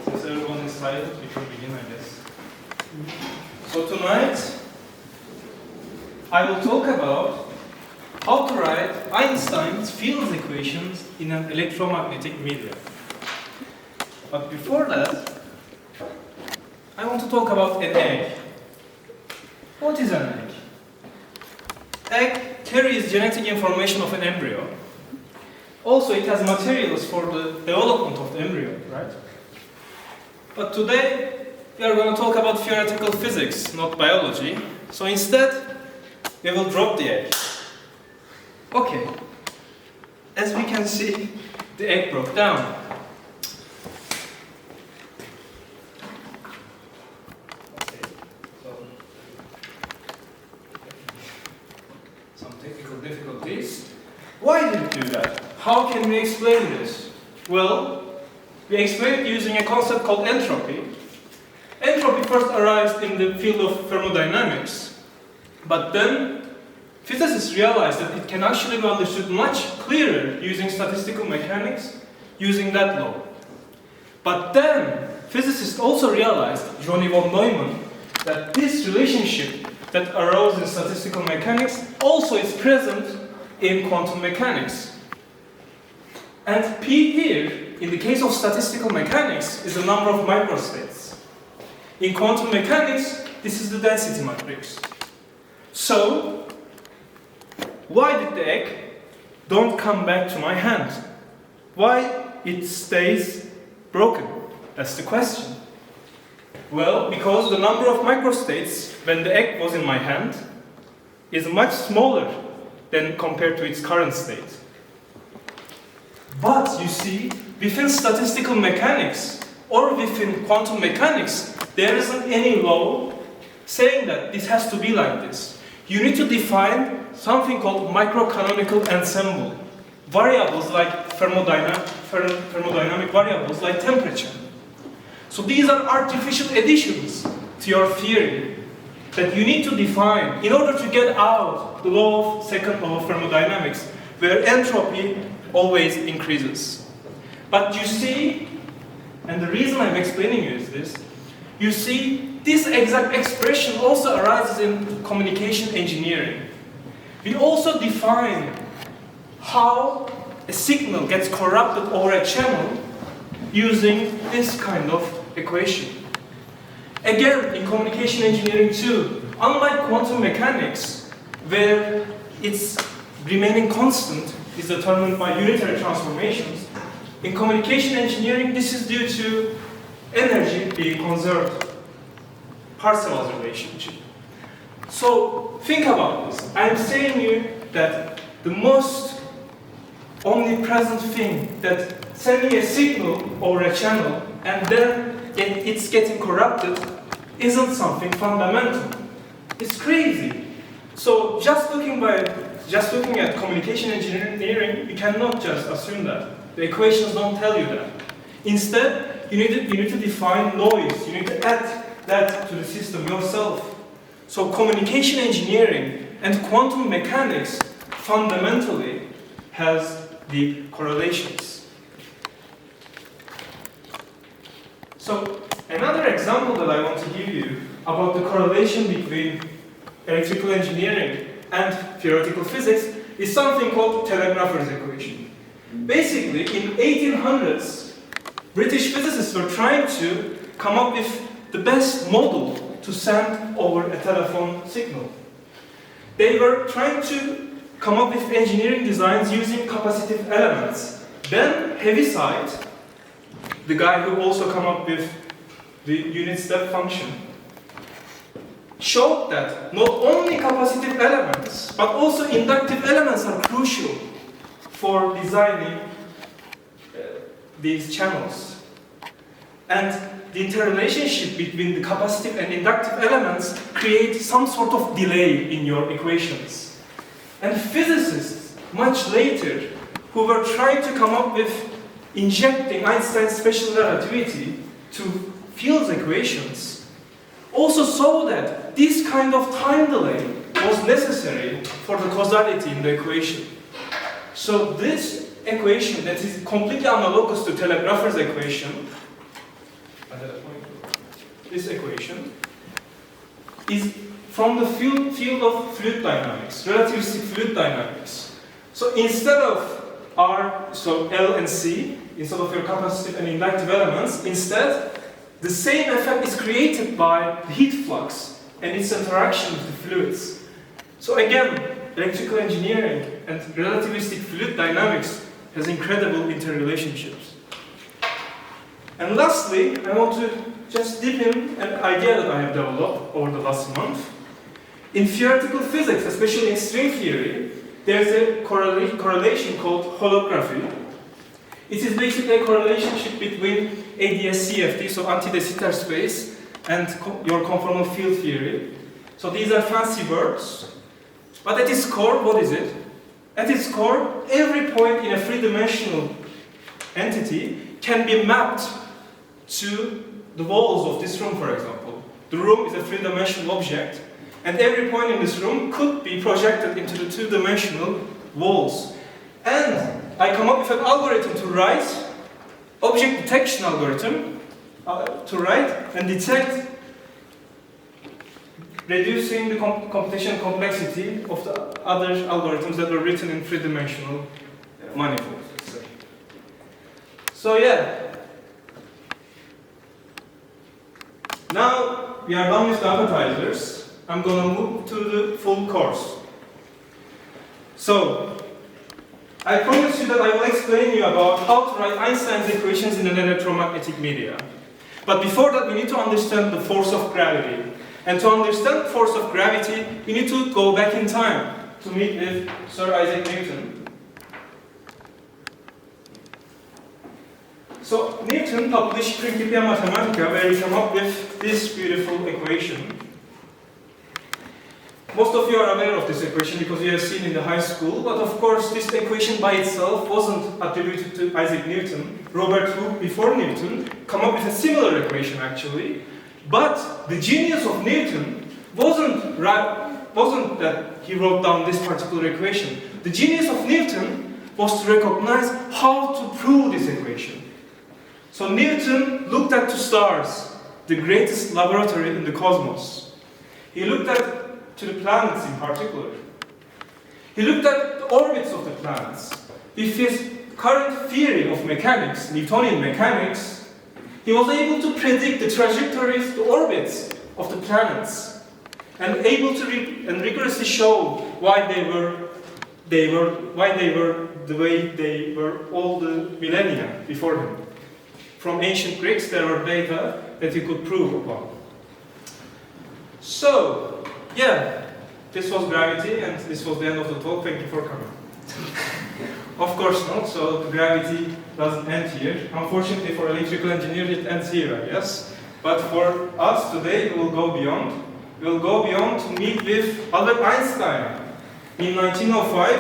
Since everyone is silent, we can begin, I guess. So tonight, I will talk about how to write Einstein's field equations in an electromagnetic medium. But before that, I want to talk about an egg. What is an egg? Egg carries genetic information of an embryo. Also, it has materials for the development of the embryo, right? But today, we are going to talk about theoretical physics, not biology. So instead, we will drop the egg. Okay. As we can see, the egg broke down. Difficulties. Why did it do that? How can we explain this? Well, we explain it using a concept called entropy. Entropy first arose in the field of thermodynamics, but then physicists realized that it can actually be understood much clearer using statistical mechanics, using that law. But then physicists also realized, Johnny von Neumann, that this relationship that arose in statistical mechanics also is present in quantum mechanics. And P here, in the case of statistical mechanics, is the number of microstates. In quantum mechanics, this is the density matrix. So, why did the egg don't come back to my hand? Why it stays broken? That's the question. Well, because the number of microstates when the egg was in my hand is much smaller than compared to its current state. But you see, within statistical mechanics or within quantum mechanics, there isn't any law saying that this has to be like this. You need to define something called microcanonical ensemble. Variables like thermodynamic variables like temperature. So these are artificial additions to your theory that you need to define in order to get out the law of second law of thermodynamics, where entropy always increases. But you see, and the reason I'm explaining you is this, you see, this exact expression also arises in communication engineering. We also define how a signal gets corrupted over a channel using this kind of equation. Again, in communication engineering too, unlike quantum mechanics, where its remaining constant is determined by unitary transformations, in communication engineering, this is due to energy being conserved. Parseval's relationship. So, think about this. I'm saying you that the most omnipresent thing that sending a signal over a channel and then it's getting corrupted isn't something fundamental. It's crazy. So just looking at communication engineering, you cannot just assume that. The equations don't tell you that. Instead, you need to define noise. You need to add that to the system yourself. So communication engineering and quantum mechanics fundamentally has deep correlations. So, another example that I want to give you about the correlation between electrical engineering and theoretical physics is something called telegrapher's equation. Basically, in 1800s, British physicists were trying to come up with the best model to send over a telephone signal. They were trying to come up with engineering designs using capacitive elements. Then Heaviside, the guy who also came up with the unit step function, showed that not only capacitive elements, but also inductive elements are crucial for designing these channels. And the interrelationship between the capacitive and inductive elements creates some sort of delay in your equations. And physicists, much later, who were trying to come up with injecting Einstein's special relativity to field equations, also saw that this kind of time delay was necessary for the causality in the equation. So this equation that is completely analogous to telegrapher's equation this equation, is from the field of fluid dynamics, relativistic fluid dynamics. So instead of L and C, instead of your capacitive and inductive elements, instead, the same effect is created by the heat flux and its interaction with the fluids. So again, electrical engineering and relativistic fluid dynamics has incredible interrelationships. And lastly, I want to just dip in an idea that I have developed over the last month. In theoretical physics, especially in string theory, there's a correlation called holography. It is basically a correlation between ADS-CFT, so anti-de Sitter space, and your conformal field theory. So these are fancy words, but at its core, what is it? At its core, every point in a three-dimensional entity can be mapped to the walls of this room, for example. The room is a three-dimensional object, and every point in this room could be projected into the two-dimensional walls. And I come up with an algorithm to write, object detection algorithm, to write and detect, reducing the computational complexity of the other algorithms that were written in three-dimensional manifolds, let's say. So yeah. Now we are done with the appetizers. I'm going to move to the full course. So, I promise you that I will explain you about how to write Einstein's equations in an electromagnetic media. But before that, we need to understand the force of gravity. And to understand the force of gravity, we need to go back in time to meet with Sir Isaac Newton. So, Newton published Principia Mathematica, where he came up with this beautiful equation. Most of you are aware of this equation because you have seen in the high school, but of course this equation by itself wasn't attributed to Isaac Newton. Robert Hooke, before Newton, came up with a similar equation actually. But the genius of Newton wasn't that he wrote down this particular equation. The genius of Newton was to recognize how to prove this equation. So Newton looked at the stars, the greatest laboratory in the cosmos. He looked at to the planets in particular. He looked at the orbits of the planets. With his current theory of mechanics, Newtonian mechanics, he was able to predict the trajectories, the orbits of the planets, and able to rigorously show why they were the way they were all the millennia before him. From ancient Greeks, there were data that he could prove upon. So, yeah, this was gravity, and this was the end of the talk. Thank you for coming. Of course not, so the gravity doesn't end here. Unfortunately for electrical engineers, it ends here, I guess. But for us today, we will go beyond. We will go beyond to meet with Albert Einstein in 1905,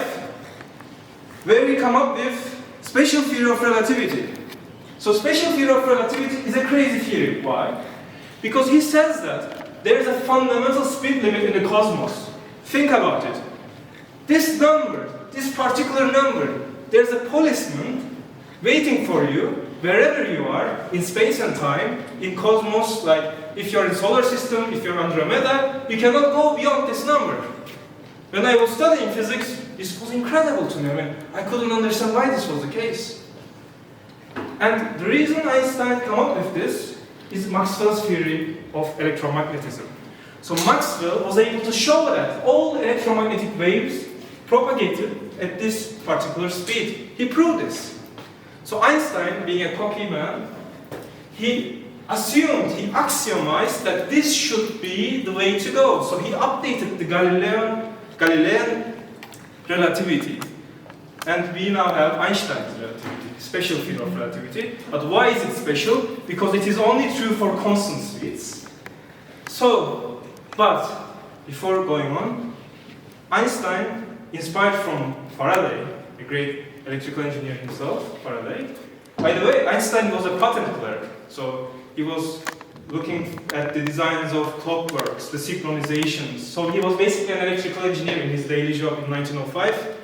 where he came up with special theory of relativity. So special theory of relativity is a crazy theory. Why? Because he says that there is a fundamental speed limit in the cosmos. Think about it. This number, this particular number, there's a policeman waiting for you wherever you are in space and time, in cosmos, like if you're in solar system, if you're Andromeda, you cannot go beyond this number. When I was studying physics, this was incredible to me. I mean, I couldn't understand why this was the case. And the reason Einstein came up with this is Maxwell's theory of electromagnetism. So Maxwell was able to show that all electromagnetic waves propagated at this particular speed. He proved this. So Einstein, being a cocky man, he assumed, he axiomized that this should be the way to go. So he updated the Galilean relativity. And we now have Einstein's relativity, special theory of relativity. But why is it special? Because it is only true for constant speeds. So, but before going on, Einstein, inspired from Faraday, a great electrical engineer himself, Faraday. By the way, Einstein was a patent clerk, so he was looking at the designs of clockworks, the synchronizations. So he was basically an electrical engineer in his daily job in 1905.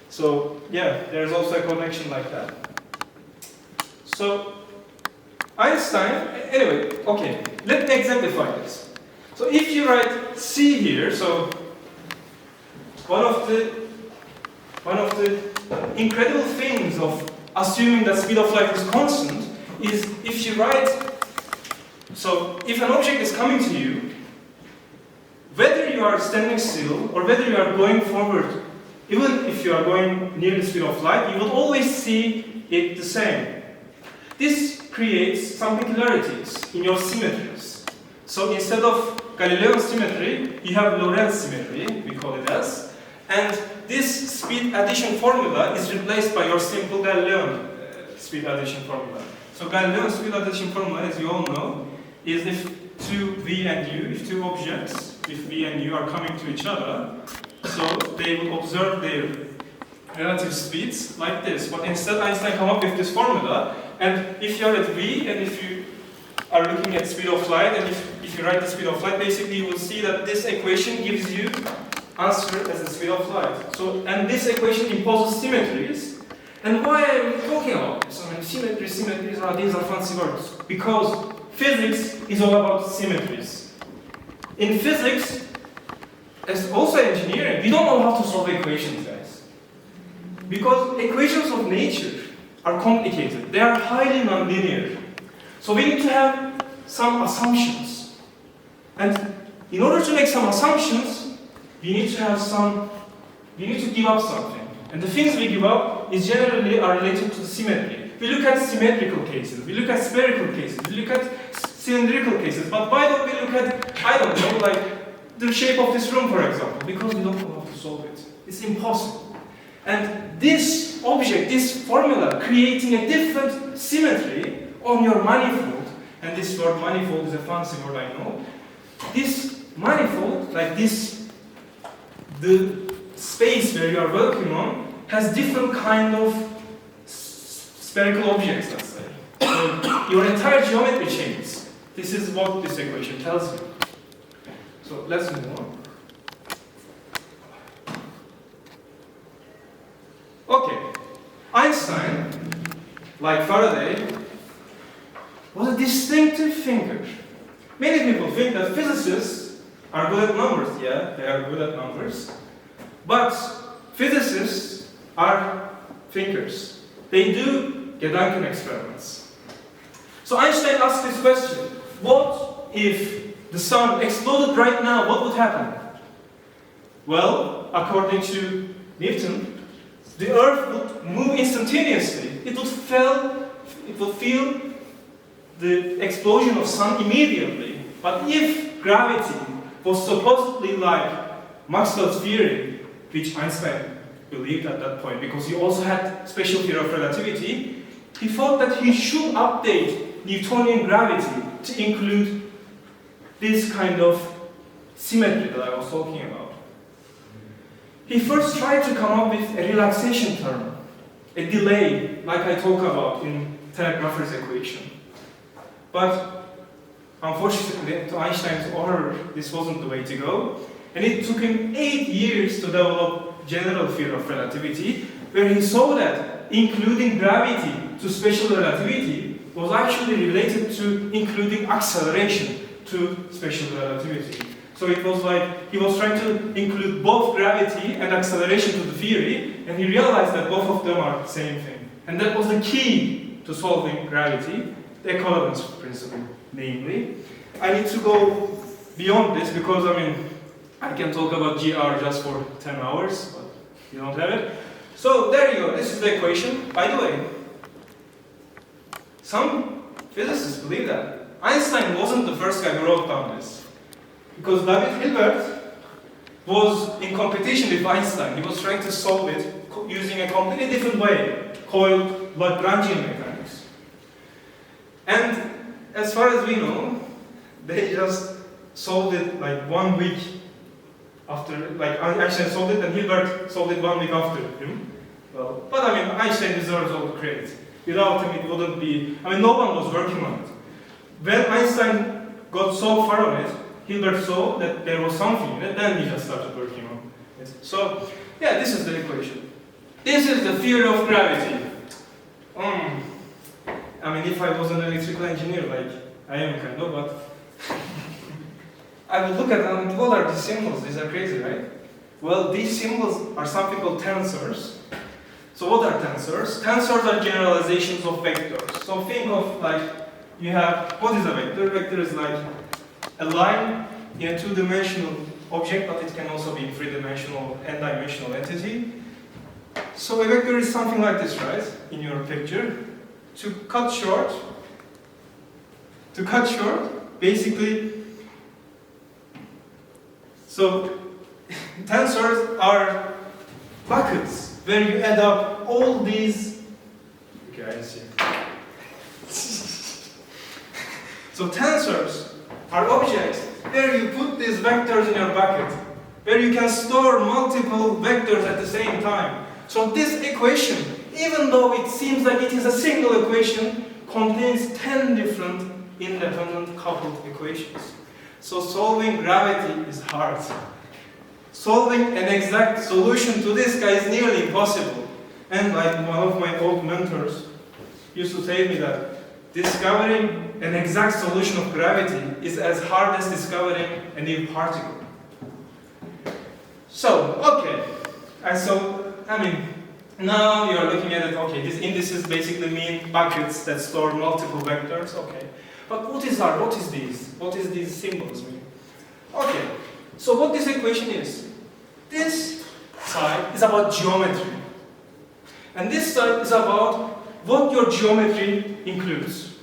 So yeah, there's also a connection like that. So Einstein, anyway, okay, let me exemplify this. So if you write c here, so one of the incredible things of assuming that speed of light is constant is if you write, so if an object is coming to you, whether you are standing still or whether you are going forward, even if you are going near the speed of light, you will always see it the same. This creates some peculiarities in your symmetries. So instead of Galilean symmetry, you have Lorentz symmetry, we call it as, and this speed addition formula is replaced by your simple Galilean speed addition formula. So Galilean speed addition formula, as you all know, is if two v and u, if two objects, if v and u are coming to each other, so they will observe their relative speeds like this. But instead, Einstein came up with this formula, and if you are at v and if you are looking at speed of light, and if you write the speed of light, basically you will see that this equation gives you answer as the speed of light. So, and this equation imposes symmetries. And why am I talking about this? I mean, symmetries, these are fancy words. Because physics is all about symmetries. In physics, as also engineering, we don't know how to solve equations, guys. Because equations of nature are complicated. They are highly nonlinear. So we need to have some assumptions. And in order to make some assumptions, we need to give up something. And the things we give up is generally are related to the symmetry. We look at symmetrical cases, we look at spherical cases, we look at cylindrical cases, but why don't we look at, I don't know, like the shape of this room, for example, because we don't know how to solve it. It's impossible. And this object, this formula, creating a different symmetry on your manifold, and this word manifold is a fancy word, I know. This manifold, like this, the space where you are working on, has different kind of spherical objects, let's say. So your entire geometry changes. This is what this equation tells you. So let's move on. Okay. Einstein, like Faraday, was a distinctive thinker. Many people think that physicists are good at numbers. Yeah, they are good at numbers. But physicists are thinkers. They do Gedanken experiments. So Einstein asked this question: what if the sun exploded right now? What would happen? Well, according to Newton, the Earth would move instantaneously. It would feel the explosion of sun immediately. But if gravity was supposedly like Maxwell's theory, which Einstein believed at that point, because he also had special theory of relativity, he thought that he should update Newtonian gravity to include this kind of symmetry that I was talking about. He first tried to come up with a relaxation term, a delay, like I talk about in telegrapher's equation. But unfortunately, to Einstein's horror, this wasn't the way to go. And it took him 8 years to develop general theory of relativity, where he saw that including gravity to special relativity was actually related to including acceleration to special relativity. So it was like he was trying to include both gravity and acceleration to the theory, and he realized that both of them are the same thing. And that was the key to solving gravity, the equivalence principle, namely. I need to go beyond this because, I can talk about GR just for 10 hours, but you don't have it. So there you go, this is the equation. By the way, some physicists believe that Einstein wasn't the first guy who wrote down this. Because David Hilbert was in competition with Einstein. He was trying to solve it using a completely different way, called Lagrangian mechanics. And as far as we know, they just solved it like 1 week after, like Einstein solved it and Hilbert solved it 1 week after him. Well, but Einstein deserves all the credit. Without him, it wouldn't be, no one was working on it. When Einstein got so far on it, Hilbert saw that there was something in it, then he just started working on it. So, yeah, this is the equation. This is the theory of gravity. I mean, if I was an electrical engineer, like I am kind of, but I would look at them, what are these symbols? These are crazy, right? Well, these symbols are something called tensors. So what are tensors? Tensors are generalizations of vectors. So think of like, you have, what is a vector? Vector is like a line in a two-dimensional object, but it can also be three-dimensional, n-dimensional entity. So a vector is something like this, right? In your picture. To cut short, basically, so tensors are buckets where you add up all these. Okay, I see. So tensors are objects where you put these vectors in your bucket, where you can store multiple vectors at the same time. So this equation, even though it seems like it is a single equation, contains 10 different independent coupled equations. So solving gravity is hard. Solving an exact solution to this guy is nearly impossible. And like one of my old mentors used to tell me that discovering an exact solution of gravity is as hard as discovering a new particle. So, okay. And so, I mean, now you're looking at it, okay, these indices basically mean buckets that store multiple vectors, okay. But what is these symbols mean? Okay, so what this equation is, this side is about geometry. And this side is about what your geometry includes.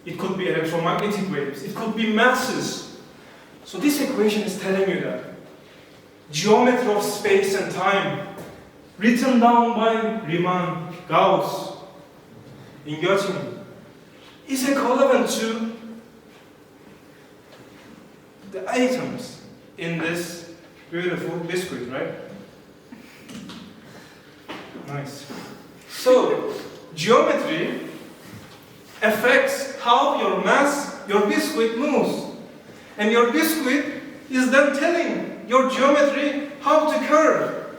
It could be electromagnetic waves, it could be masses. So this equation is telling you that geometry of space and time, written down by Riemann, Gauss, in Göttingen, is equivalent to the atoms in this beautiful biscuit, right? Nice. So, geometry affects how your mass, your biscuit moves. And your biscuit is then telling your geometry how to curve.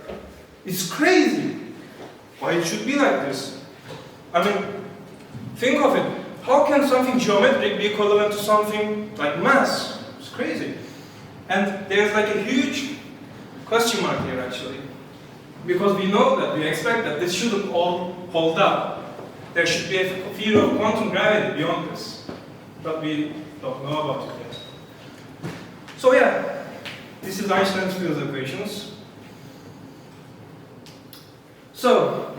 It's crazy. Why it should be like this? I mean, think of it. How can something geometric be equivalent to something like mass? It's crazy. And there's like a huge question mark here actually. Because we know that, we expect that this shouldn't all hold up. There should be a theory of quantum gravity beyond this. But we don't know about it yet. So yeah, this is Einstein's field equations. So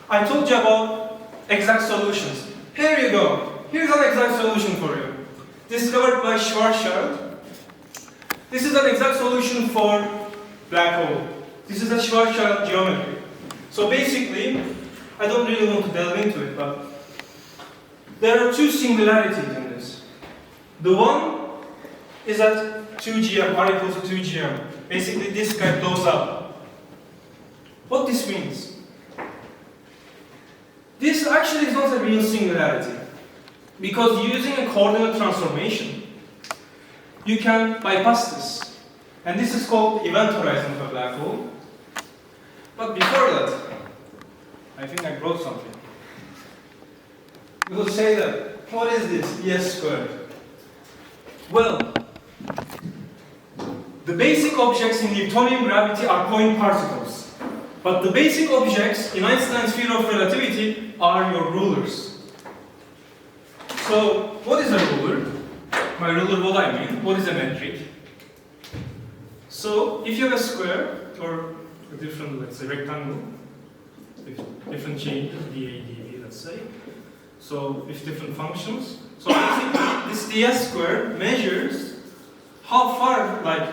I told you about exact solutions. Here you go. Here's an exact solution for you. Discovered by Schwarzschild. This is an exact solution for black hole. This is a Schwarzschild geometry. So basically, I don't really want to delve into it, but there are two singularities in this. The one is at 2gm, r equals to 2gm. Basically, this guy blows up. What this means? This actually is not a real singularity. Because using a coordinate transformation, you can bypass this. And this is called event horizon of a black hole. But before that, I think I brought something. We will say that, what is this ES squared? Well, the basic objects in Newtonian gravity are point particles. But the basic objects in Einstein's theory of relativity are your rulers. So, what is a ruler? By ruler, what I mean, what is a metric? So, if you have a square, or a different, let's say, rectangle, different changes, dA, dV, let's say, so with different functions. So basically, this ds squared measures how far, like,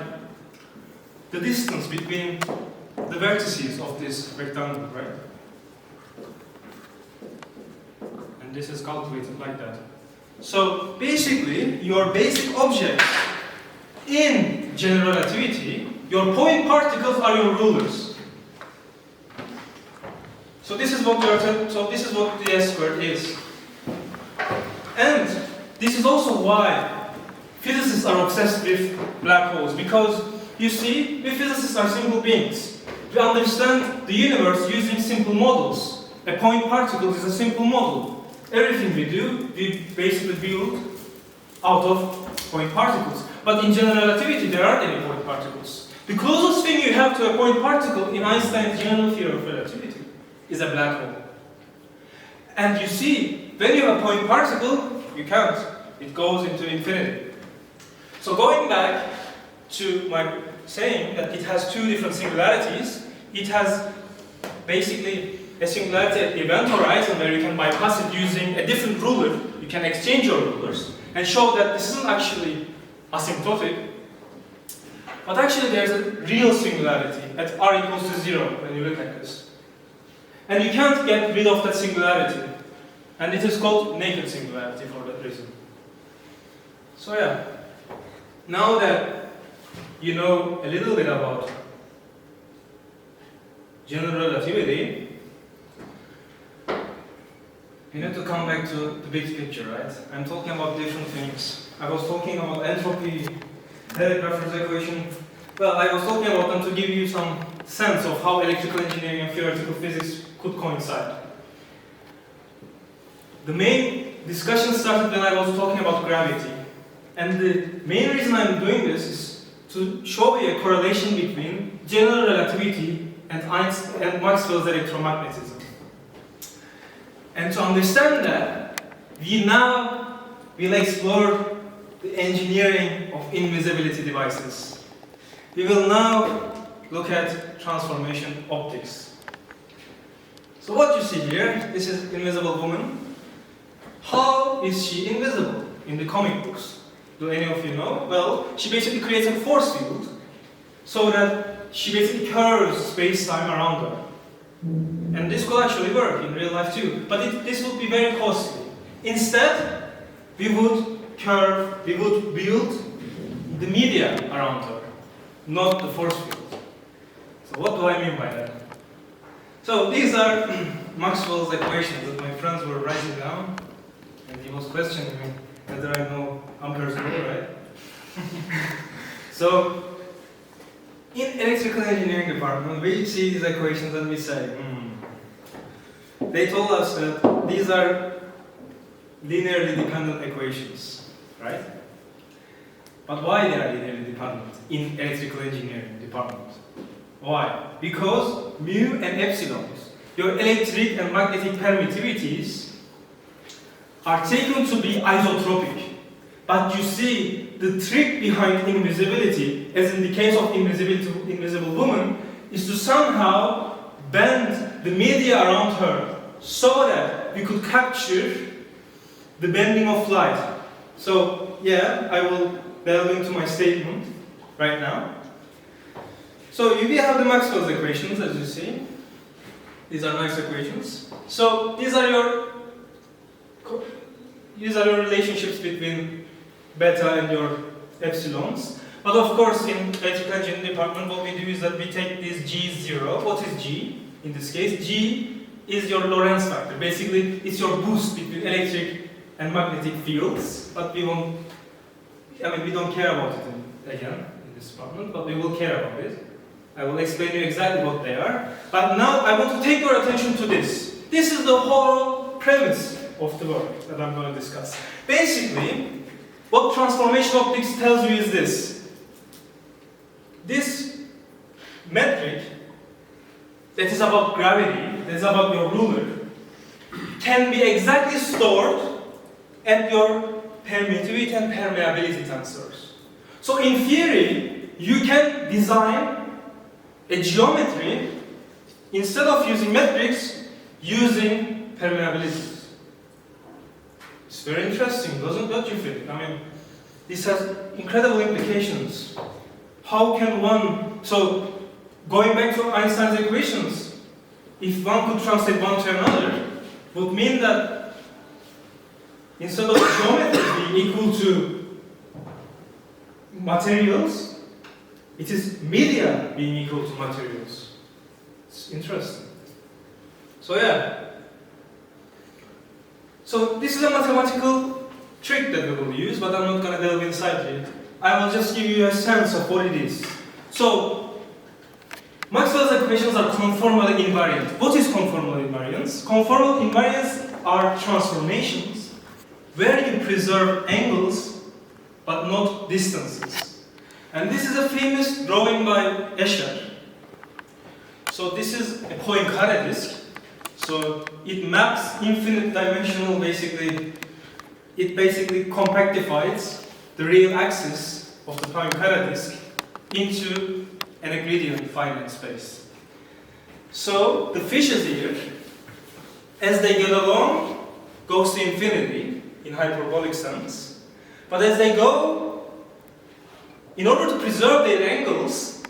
the distance between the vertices of this rectangle, right? And this is calculated like that. So basically, your basic objects in general relativity, your point particles are your rulers. So this is what ds squared is. And this is also why physicists are obsessed with black holes, because you see, we physicists are simple beings. We understand the universe using simple models. A point particle is a simple model. Everything we do, we basically build out of point particles. But in general relativity, there aren't any point particles. The closest thing you have to a point particle in Einstein's general theory of relativity is a black hole. And you see, when you have a point particle, you can't. It goes into infinity. So going back to my saying that it has two different singularities, it has basically a singularity at the event horizon where you can bypass it using a different ruler. You can exchange your rulers and show that this isn't actually asymptotic, but actually there's a real singularity at r equals to 0 when you look at this. And you can't get rid of that singularity. And it is called naked singularity for that reason. So yeah, now that you know a little bit about general relativity, you need to come back to the big picture, right? I'm talking about different things. I was talking about entropy, Telegrapher's equation. Well, I was talking about them to give you some sense of how electrical engineering and theoretical physics could coincide. The main discussion started when I was talking about gravity. And the main reason I'm doing this is to show you a correlation between general relativity and Maxwell's electromagnetism. And to understand that, we now will explore the engineering of invisibility devices. We will now look at transformation optics. So what you see here, this is Invisible Woman. How is she invisible in the comic books? Do any of you know? Well, she basically creates a force field so that she basically curves space-time around her. And this could actually work in real life too, but this would be very costly. Instead, we would build the media around her, not the force field. So what do I mean by that? So these are Maxwell's equations that my friends were writing down, and he was questioning me whether I know Ampere's law, right? So, in electrical engineering department, we see these equations and we say, They told us that these are linearly dependent equations, right? But why they are linearly dependent in electrical engineering department? Why? Because mu and epsilons, your electric and magnetic permittivities, are taken to be isotropic. But you see, the trick behind invisibility, as in the case of Invisible Woman, is to somehow bend the media around her so that we could capture the bending of light. So, yeah, I will delve into my statement right now. So, we have the Maxwell's equations, as you see. These are nice equations. So, these are your relationships between beta and your epsilons. But of course, in electrical engineering department, what we do is that we take this G0. What is G? In this case, G is your Lorentz factor. Basically, it's your boost between electric and magnetic fields. But we don't care about it in this department, but we will care about it. I will explain you exactly what they are. But now I want to take your attention to this. This is the whole premise of the work that I'm going to discuss. Basically, what transformation optics tells you is this. This metric that is about gravity, that is about your ruler, can be exactly stored at your permittivity and permeability tensors. So in theory, you can design a geometry instead of using metrics, using permeabilities. It's very interesting, don't you think? I mean, this has incredible implications. How can one, so going back to Einstein's equations, if one could translate one to another, would mean that instead of geometry being equal to materials, it is media being equal to materials. It's interesting. So yeah. So this is a mathematical trick that we will use, but I'm not going to delve inside it. I will just give you a sense of what it is. So, Maxwell's equations are conformally invariant. What is conformal invariance? Conformal invariants are transformations where you preserve angles but not distances. And this is a famous drawing by Escher. So this is a Poincare disk. So it maps infinite dimensional, it basically compactifies the real axis of the Poincare disk into an Euclidean finite space. So the fishes here, as they get along, goes to infinity in hyperbolic sense. But as they go, in order to preserve their angles,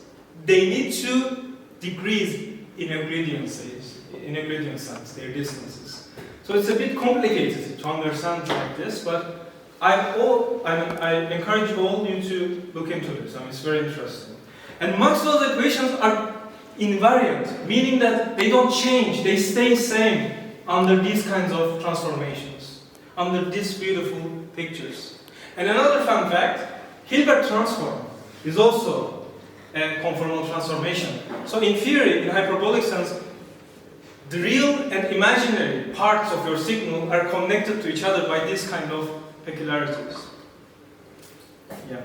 they need to decrease in Euclidean sense, their distances. So it's a bit complicated to understand like this, but I encourage all you to look into this. It's very interesting. And Maxwell's equations are invariant, meaning that they don't change, they stay same under these kinds of transformations, under these beautiful pictures. And another fun fact, Hilbert transform is also a conformal transformation. So in theory, in hyperbolic sense, the real and imaginary parts of your signal are connected to each other by these kind of peculiarities. Yeah.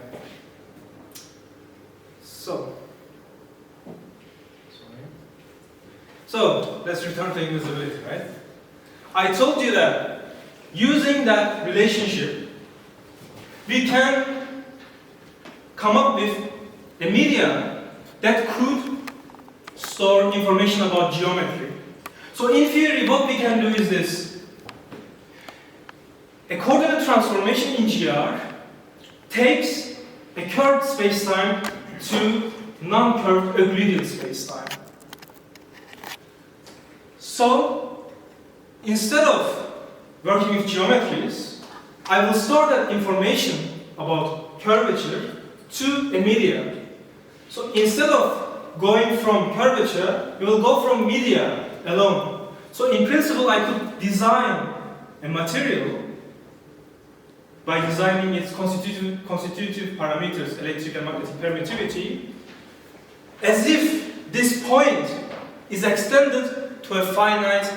So let's return to invisibility, right? I told you that using that relationship, we can come up with a medium that could store information about geometry. So in theory, what we can do is this. A coordinate transformation in GR takes a curved spacetime to non-curved Euclidean spacetime. So, instead of working with geometries, I will store that information about curvature to a media. So, instead of going from curvature, we will go from media alone. So, in principle, I could design a material by designing its constitutive parameters, electric and magnetic permittivity, as if this point is extended to a finite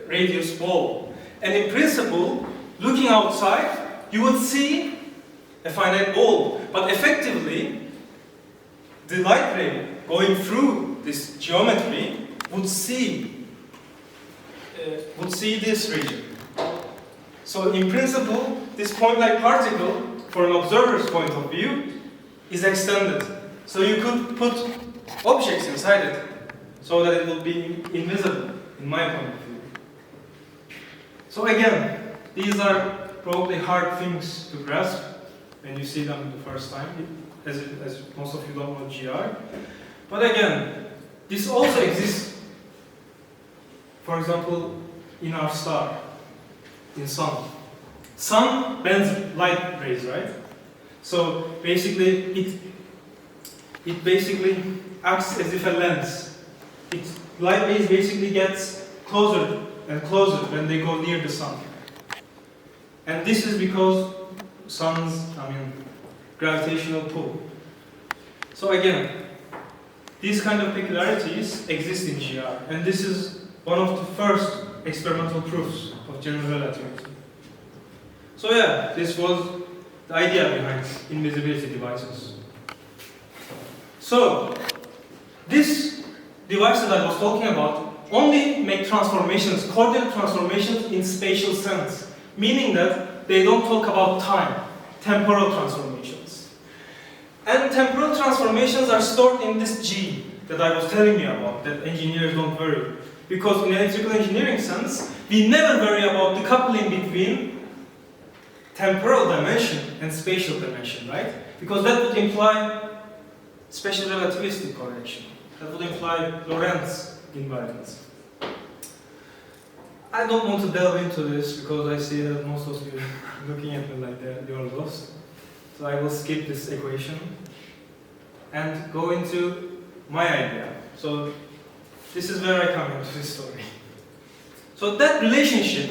radius ball. And in principle, looking outside, you would see a finite ball. But effectively, the light ray going through this geometry would see this region. So in principle, this point-like particle, for an observer's point of view, is extended. So you could put objects inside it, so that it will be invisible, in my point of view. So again, these are probably hard things to grasp when you see them the first time, as most of you don't know GR. But again, this also exists, for example, in our star, in sun. Sun bends light rays, right? So basically, it basically acts as if a lens. Light rays basically gets closer and closer when they go near the sun. And this is because sun's, gravitational pull. So again, these kind of peculiarities exist in GR, and this is one of the first experimental proofs of general relativity. So yeah, this was the idea behind invisibility devices. So, this device that I was talking about only make transformations, coordinate transformations in spatial sense, meaning that they don't talk about time, temporal transformations. And temporal transformations are stored in this G that I was telling you about, that engineers don't worry. Because in electrical engineering sense, we never worry about the coupling between temporal dimension and spatial dimension, right? Because that would imply special relativistic correlation. That would imply Lorentz invariance. I don't want to delve into this because I see that most of you are looking at me like you're lost. So I will skip this equation and go into my idea. So this is where I come into this story. So that relationship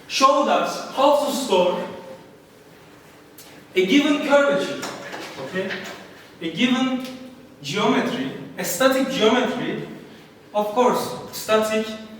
showed us how to store a given curvature, okay? A given geometry, a static geometry, of course, static